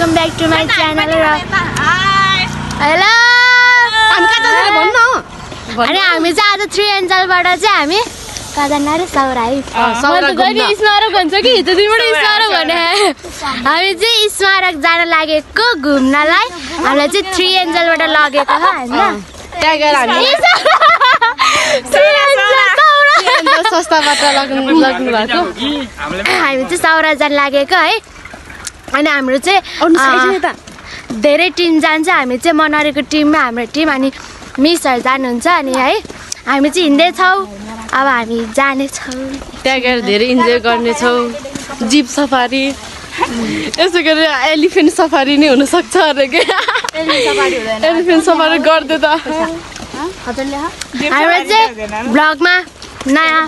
Welcome back to my channel र hello अनि हामी चाहिँ आज 3 एन्जलबाट चाहिँ हामी कजना र सौराई स्मारक भन्छ कि हिजोदेखिबाट स्मारक भने हामी चाहिँ स्मारक जान लागेको घुम्नलाई हामीलाई चाहिँ 3 एन्जलबाट लगेको हो हैन त्यहाँ गएर हामी सस्ताबाट लाग्नु भएको हामी चाहिँ सौरा जान लागेको है अनि हाम्रो चाहिँ धेरै टिम जान्छ हामी चाहिँ मनरेको टिममा हाम्रो टिम अनि मिसहरु जानुहुन्छ अनि है हामी चाहिँ हिँड्दै छौं अब हामी जाने छौं त्यहाँ गएर धेरै इन्जोय गर्ने छौं जीप सफारी यसो गरेर एलिफेन्ट सफारी नै हुन सक्छ अरे के एलिफेन्ट सफारी गर्दै त हाम्रो चाहिँ ब्लगमा नयाँ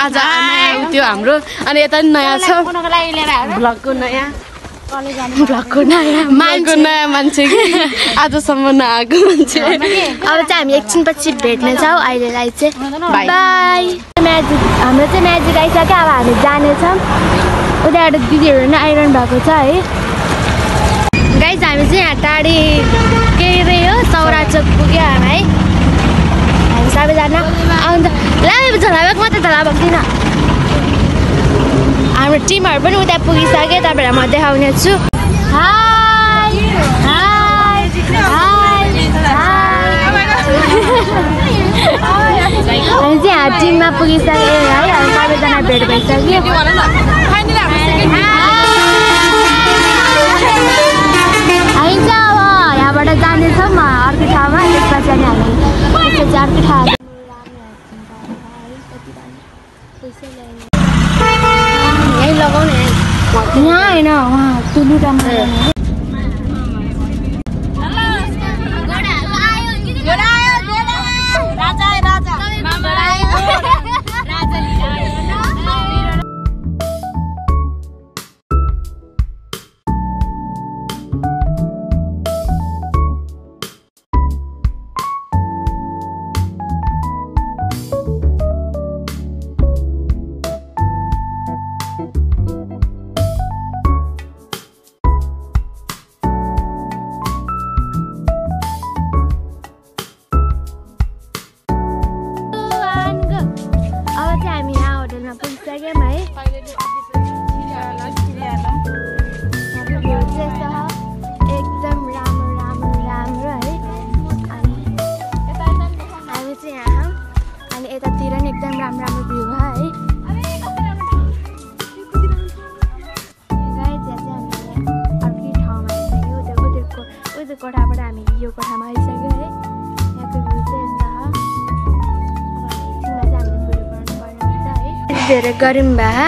आज त्यो हाम्रो अनि यता नि नयाँ छ ब्लगको नयाँ मान्छे कि आजसम्म नआएको मान्छे अब चाहिँ हामी एकछिनपछि भेट्ने छौँ अहिलेलाई चाहिँ बाई म्याजिक हाम्रो चाहिँ म्याजिक आइसक्यो अब हामी जानेछौँ उताबाट दिदीहरू नै आइरहनु भएको छ है गाइस हामी चाहिँ यहाँ टाढी के रे हो सौरा चोक पुग्यो हामी है हामी सबैजना अन्त लाभेको झलाभेक मात्रै झलाभेक दिन हाम्रो टिमहरू पनि उता पुगिसक्यो तपाईँहरूलाई म देखाउने छु हाई हाई हाई हामी चाहिँ यहाँ टिममा पुगिसक्यो है हामी सबैजना भेट भइसक्यो हामी चाहिँ अब यहाँबाट जानेछौँ अर्को ठाउँमा त्यसपछि अनि हामी त्यसपछि अर्को ठाउँ यही लगाउने यहाँ होइन उहाँ तुलुटामा कोठाबाट हामी यो कोठामा आइसक्यो है यहाँको भ्यू चाहिँ यस्तो हो धेरै गरम भए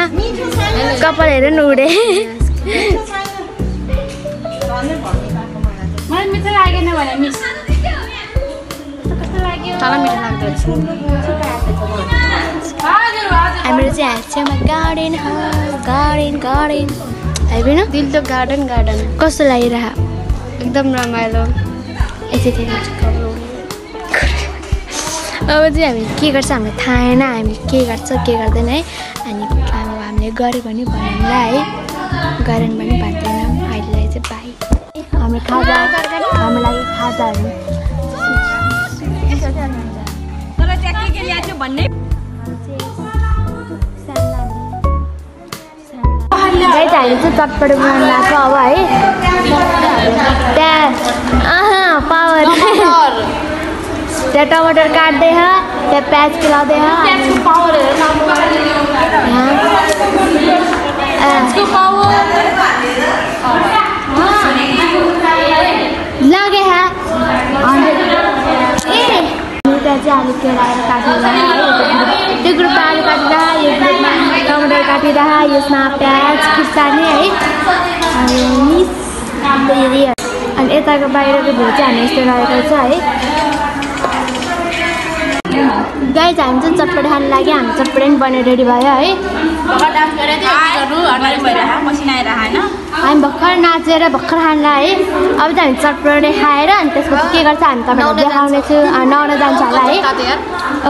कपाल हेर न उडे हाम्रो चाहिँ छेउमा गार्डन हो गार्डन होइन दिल त गार्डन कस्तो लागिरहेको एकदम रमाइलो अब चाहिँ हामी के गर्छ हामीलाई थाहा छैन हामी के गर्छ के गर्दैन है अनि अब हामीले गऱ्यो भने भन्नुलाई है गरेन भने भन्दैनौँ अहिलेलाई चाहिँ बाई हामी खाजा हाम्रो लागि खाजाहरू हामी चाहिँ चटपट बनाउनु लाग्छ अब है त्यहाँ पावर त्यहाँ टमाटर काट्दै त्यहाँ प्याज खिलाउँदै लगे त्यहाँ चाहिँ आलु केराएर काटिरह त्यो ग्रुपमा आलु काटिरह यो ग्रुपमा टमाटर काटिरह यसमा प्याज खुर्सानी है अनि यताको बाहिरको भ्यू चाहिँ हामी यस्तो रहेको छ है गाइस हामी चाहिँ चटपट खानु लाग्यो हामी चटपट पनि बनेर रेडी भयो है हामी भर्खर नाचेर भर्खर खानुलाई है अब चाहिँ हामी चटपटे खाएर अनि त्यसपछि के गर्छ हामी तपाईँलाई देखाउने छु नुहाउन जान्छ होला है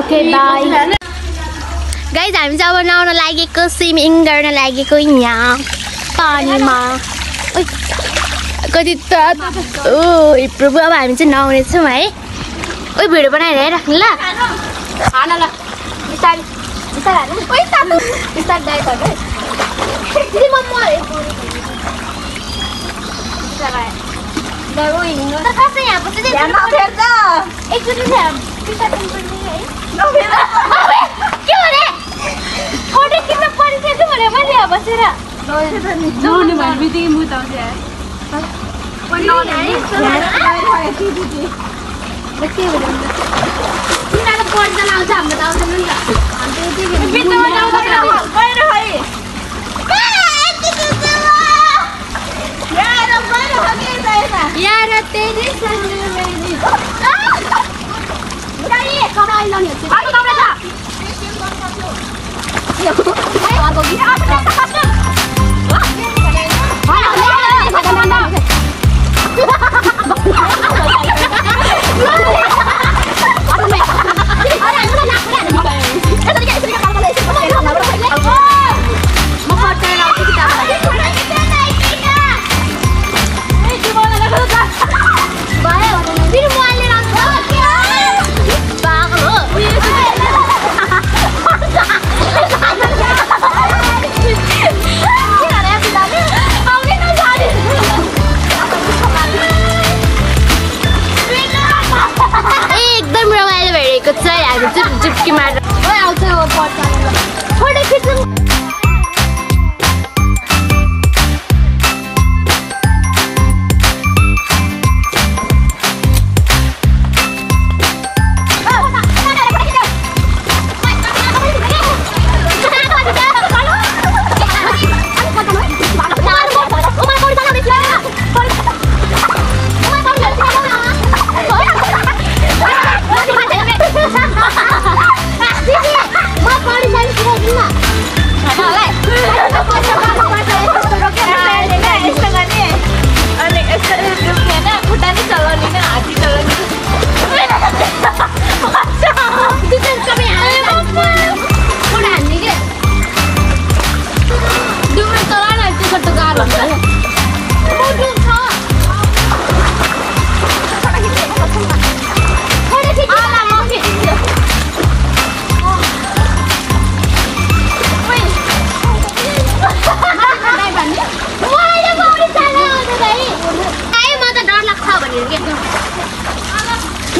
ओके बाई गाइस हामी चाहिँ अब नुहाउन लागेको स्विमिङ गर्न लागेको यहाँ पानीमा कति त ओ प्रभु अब हामी चाहिँ नआउनेछौँ है ओइ भिडियो बनाएर राख्नु ल खान ल बिस्तारै बिस्तारै हाल्नु ओइ तातो बिस्तारै डाइट गर्नु है मम्मा बिस्तारै दरो हिँड्नु त कसै यहाँ पछि चाहिँ नफेर त एकचोटि चाहिँ बिस्तारै पर्ने है नफेर के भने फोटो किन परिसक्यो भने मैले यहाँ बसेर नहुने भने बित्तिकै मुत आउँछ यार चुटकी मारेर आउँछ फोटो खिच्नु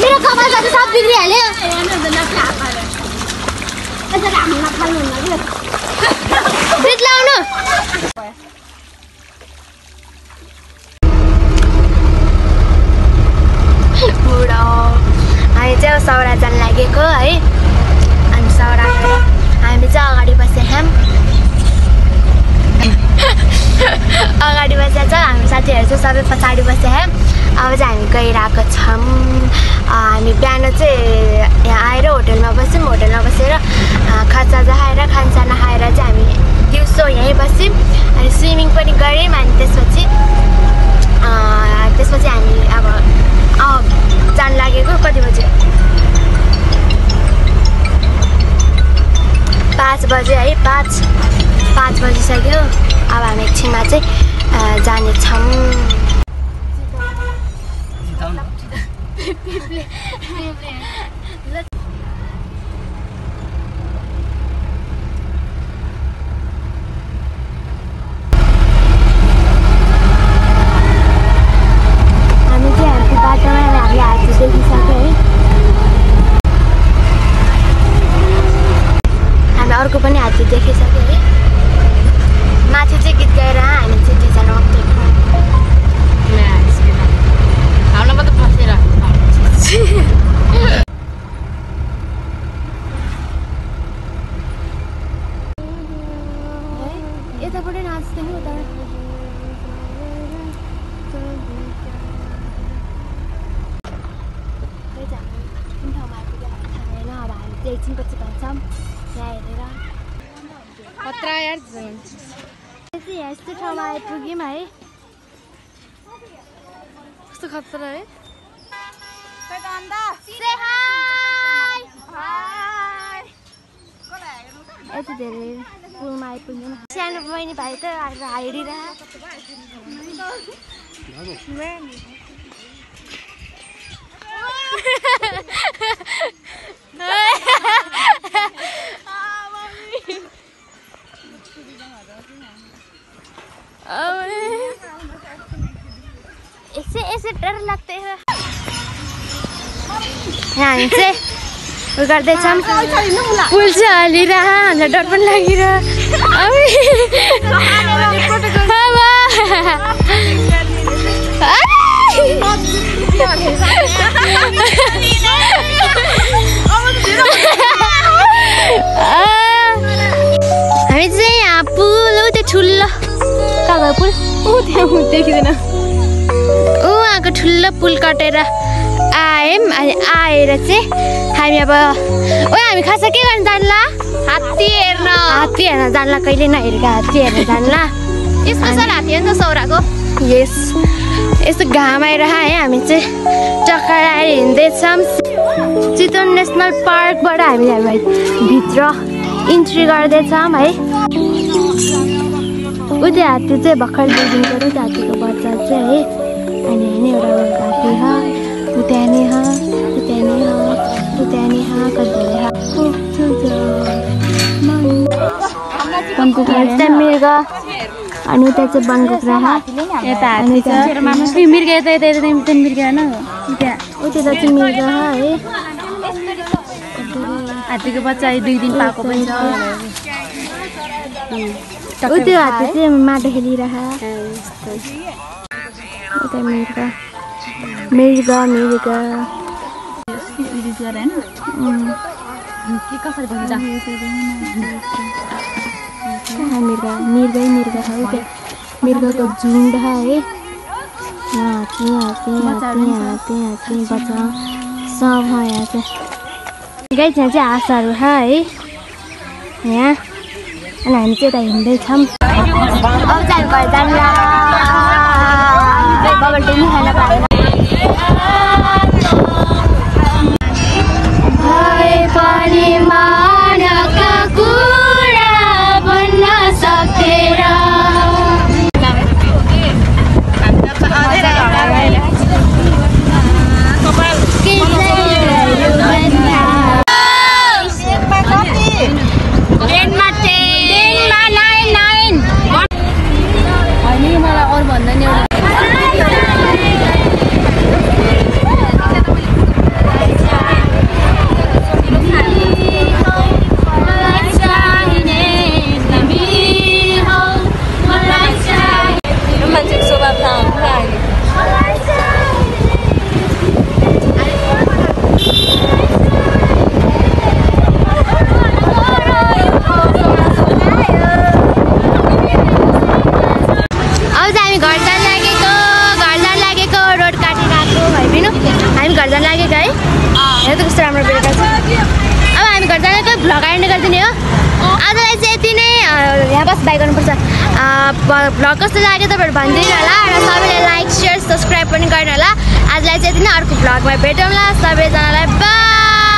मेरो कपाल त सब बिग्रिहाल्यो ब्रिज लाउनु बुढो हामी चाहिँ सौरा जान लागेको है अनि सौरा हामी चाहिँ अगाडि बसेका अगाडि बसेका छ हामी साथीहरू चाहिँ सबै पछाडि बसेका अब चाहिँ हामी गइरहेको छौँ हामी बिहान चाहिँ यहाँ आएर होटलमा बस्यौँ होटलमा बसेर खाजा खाएर खान्छ नखाएर चाहिँ हामी दिउँसो यहीँ बस्यौँ अनि स्विमिङ पनि गऱ्यौँ अनि त्यसपछि हामी अब जान लागेको कति बज्यो 5 बज्यो है 5 बजिसक्यो अब हामी एकछिनमा चाहिँ जानेछौँ अर्को पनि हात्ती देखिसक्यो है माथि चाहिँ गीत गाएर हामी चाहिँ दुईजना हाम्रो मात्र बसेर यतापट्टि नाच्दै हो तर कुन ठाउँमा आइपुग्यो थाहा छैन अब हामी चाहिँ एकछिनपछि भन्छौँ यहाँ हेरेर खतरा यार यस्तो ठाउँमा आइपुग्यौँ है कस्तो खतरा है यति धेरै पुलमा आइपुग्यौँ सानो बहिनी भाइ त आएर हाइडिरहेको ऐसे डर लगते हैं। हामी चाहिँ उयो गर्दैछौँ पुल चाहिँ हल्लिरह हामीलाई डर पनि लागिरह हामी चाहिँ यहाँ पुल ऊ त्यो ठुलो कहाँ भयो पुल ऊ त्यहाँ देखिँदैन ऊ उहाँको ठुलो पुल कटेर आयौँ अनि आएर चाहिँ हामी अब ओ हामी खास के गर्न जान्ला हात्ती हेर्न जान्ला कहिले नहेरेको हात्ती हेर्न जान्ला स्पेसल हात्ती हो नि त सौराको यस यस्तो घाम आएर है हामी चाहिँ टक्कर आएर हिँड्दैछौँ चितवन नेसनल पार्कबाट हामी भित्र इन्ट्री गर्दैछौँ है ऊ त्यो हात्ती चाहिँ भर्खर देखिन्छ त्यो हात्तीको बच्चा चाहिँ है अनि होइन एउटा हात्ती छ उताने मृग अनि उता चाहिँ बनकुखुरा यता हात्ती मृग यता मृग होइन उता चाहिँ मृग है हात्तीको बच्चा 2 दिन पाएको पनि छ त्यो हात्ती चाहिँ माटो खेलिरह उता मृग कसरी भन्छ मृग है मृगको झुन्ड है हात्ती बच्चा सब है यहाँ चाहिँ गाई चाहिँ हाँसहरू है यहाँ अनि हामी चाहिँ यता हिँड्दैछौँ अब चाहिँ घर जान्ला बबल टी खान पाएन पनि मानका कुरा भन्न सकेर भ्लग कस्तो लाग्यो तपाईँहरू भनिदिनु होला र सबैले लाइक सेयर सब्सक्राइब पनि गर्नु होला आजलाई चाहिँ यति नै अर्को भ्लगमा भेटौँला सबैजनालाई बाइ।